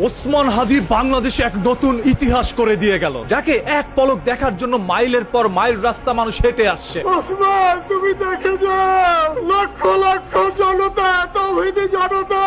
ওসমান হাদি বাংলাদেশে এক নতুন ইতিহাস করে দিয়ে গেল, যাকে এক পলক দেখার জন্য মাইলের পর মাইল রাস্তা মানুষ হেঁটে আসছে। ওসমান, তুমি দেখে যাও, লক্ষ লক্ষ জনতা, তৌহিদি জনতা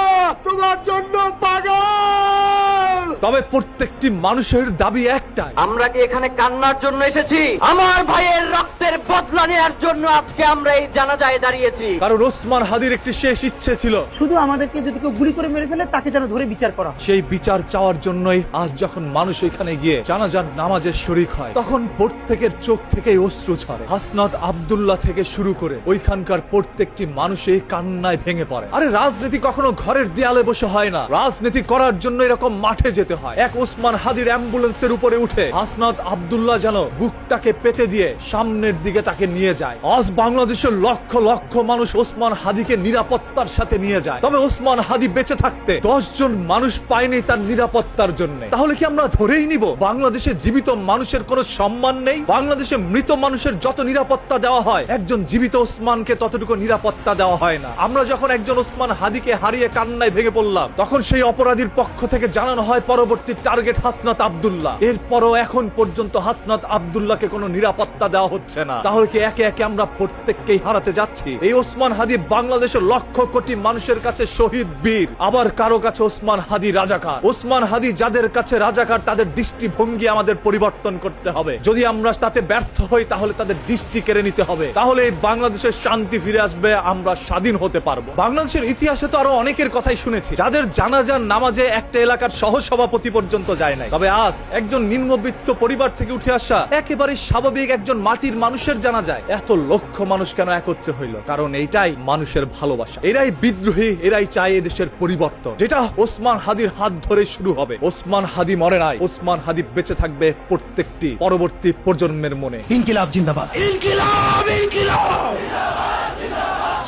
তোমার জন্য পাগল। তবে প্রত্যেকটি মানুষের দাবি একটাই, আমরা কি এখানে কান্নার জন্য এসেছি? আমার ভাইয়ের রক্তের বদলা নেওয়ার জন্য আজকে আমরা এই জানাজায় দাঁড়িয়েছি। কারণ ওসমান হাদির একটি শেষ ইচ্ছে ছিল, শুধু আমাদেরকে যদি কেউ গুলি করে মেরে ফেলে তাকে যেন ধরে বিচার করা হয়। সেই বিচার চাওয়ার জন্যই আজ যখন মানুষ ওইখানে গিয়ে জানাজার নামাজের শরীক হয়, তখন প্রত্যেকের চোখ থেকেই অশ্রু ঝরে। হাসনাত আব্দুল্লাহ থেকে শুরু করে ওইখানকার প্রত্যেকটি মানুষই কান্নায় ভেঙে পড়ে। আরে রাজনীতি কখনো ঘরের দেয়ালে বসে হয় না, রাজনীতি করার জন্য এরকম মাঠে যেতে হয়। এক ওসমান হাদির অ্যাম্বুলেন্সের উপরে উঠে হাসনাত আব্দুল্লাহ যেন বুকটাকে পেতে দিয়ে সামনের দিকে তাকে নিয়ে যায়। আজ বাংলাদেশের লক্ষ লক্ষ মানুষ ওসমান হাদিকে নিরাপত্তার সাথে নিয়ে যায়। তবে ওসমান হাদি বেঁচে থাকতে 10 জন মানুষ পায়নি তার নিরাপত্তার জন্য। তাহলে কি আমরা ধরেই নিব বাংলাদেশে জীবিত মানুষের কোনো সম্মান নেই? বাংলাদেশে মৃত মানুষের যত নিরাপত্তা দেওয়া হয়, একজন জীবিত ওসমানকে ততটুকু নিরাপত্তা দেওয়া হয় না। আমরা যখন একজন ওসমান হাদিকে হারিয়ে কান্নায় ভেঙে পড়লাম, তখন সেই অপরাধীর পক্ষ থেকে জানানো হয় পরবর্তী টার্গেট হাসনাত আব্দুল্লাহ। এরপরও এখন পর্যন্ত হাসনাত আব্দুল্লাহকে কোনো নিরাপত্তা দেওয়া হচ্ছে না। তাহলে কি একে একে আমরা প্রত্যেককেই হারাতে যাচ্ছি? এই ওসমান হাদি বাংলাদেশের লক্ষ কোটি মানুষের কাছে শহীদ বীর, আবার কারো কাছে ওসমান হাদি রাজাকার। ওসমান হাদি যাদের কাছে রাজাকার, তাদের দৃষ্টিভঙ্গি আমাদের পরিবর্তন করতে হবে। যদি আমরা তাতে ব্যর্থ হই, তাহলে তাদের দৃষ্টি কেড়ে নিতে হবে। তাহলে এই বাংলাদেশের শান্তি ফিরে আসবে, আমরা স্বাধীন হতে পারবো। বাংলাদেশের ইতিহাসে তো আরো অনেকের কথাই শুনেছি, যাদের জানাজার নামাজে একটা এলাকার সহসভাপতি পর্যন্ত যায় নাই। তবে আজ একজন নিম্নবিত্ত পরিবার থেকে উঠে আসা একেবারে স্বাভাবিক একজন মাটির মানুষের জানা যায় এত লক্ষ মানুষ কেন একত্রে হইল? কারণ এইটাই মানুষের ভালোবাসা। এরাই বিদ্রোহী, এরাই চায় এদেশের পরিবর্তন, যেটা ওসমান হাদির হাত ধরে শুরু হবে। ওসমান হাদি মরে নাই, ওসমান হাদি বেঁচে থাকবে প্রত্যেকটি পরবর্তী প্রজন্মের মনে। ইনকিলাব জিন্দাবাদ। ইনকিলাব, ইনকিলাব।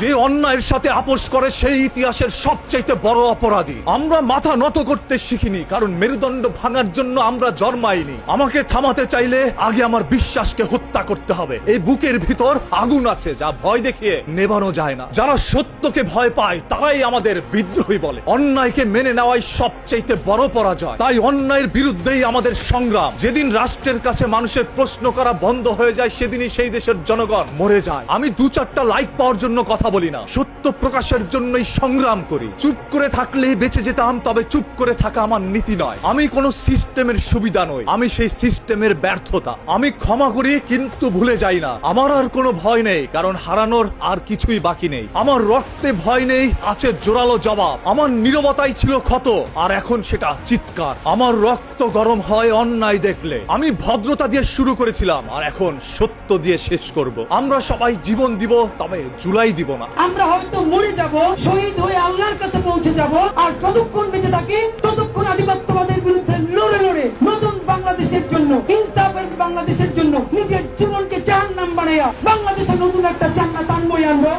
যে অন্যায়ের সাথে আপোষ করে সেই ইতিহাসের সবচাইতে বড় অপরাধী। আমরা মাথা নত করতে শিখিনি, কারণ মেরুদণ্ড ভাঙার জন্য আমরা জন্মাইনি। আমাকে থামাতে চাইলে আগে আমার বিশ্বাসকে হত্যা করতে হবে। এই বুকের ভিতর আগুন আছে, যা ভয় দেখিয়ে নেভানো যায় না। যারা সত্যকে ভয় পায় তারাই আমাদের বিদ্রোহী বলে। অন্যায়কে মেনে নেওয়াই সবচাইতে বড় পরাজয়। তাই অন্যায়ের বিরুদ্ধেই আমাদের সংগ্রাম। যেদিন রাষ্ট্রের কাছে মানুষের প্রশ্ন করা বন্ধ হয়ে যায়, সেদিনই সেই দেশের জনগণ মরে যায়। আমি 2-4টা লাইক পাওয়ার জন্য কথা বলি না, সত্য প্রকাশের জন্যই সংগ্রাম করি। চুপ করে থাকলে বেঁচে যেতাম, তবে চুপ করে থাকা আমার নীতি নয়। আমি কোন সিস্টেমের সুবিধা নই, আমি সেই সিস্টেমের ব্যর্থতা। আমি ক্ষমা করি কিন্তু ভুলে যাই না। আমার আর কোনো ভয় নেই, কারণ হারানোর আর কিছুই বাকি নেই। আমার রক্তে ভয় নেই, আছে জোরালো জবাব। আমার নীরবতাই ছিল ক্ষত, আর এখন সেটা চিৎকার। আমার রক্ত গরম হয় অন্যায় দেখলে। আমি ভদ্রতা দিয়ে শুরু করেছিলাম, আর এখন সত্য দিয়ে শেষ করব। আমরা সবাই জীবন দিব, তবে জুলাই দিব না। আমরা হয়তো মরে যাব, শহীদ হয়ে আল্লাহর কাছে পৌঁছে যাব, আর যতক্ষণ বেঁচে থাকি ততক্ষণ আধিপত্যবাদের বিরুদ্ধে লড়ে লড়ে নতুন বাংলাদেশের জন্য, ইনসাফের বাংলাদেশের জন্য নিজের জীবনকে জাহান্নাম বানাইয়া বাংলাদেশের নতুন একটা জান্নাত আনবই আনবো।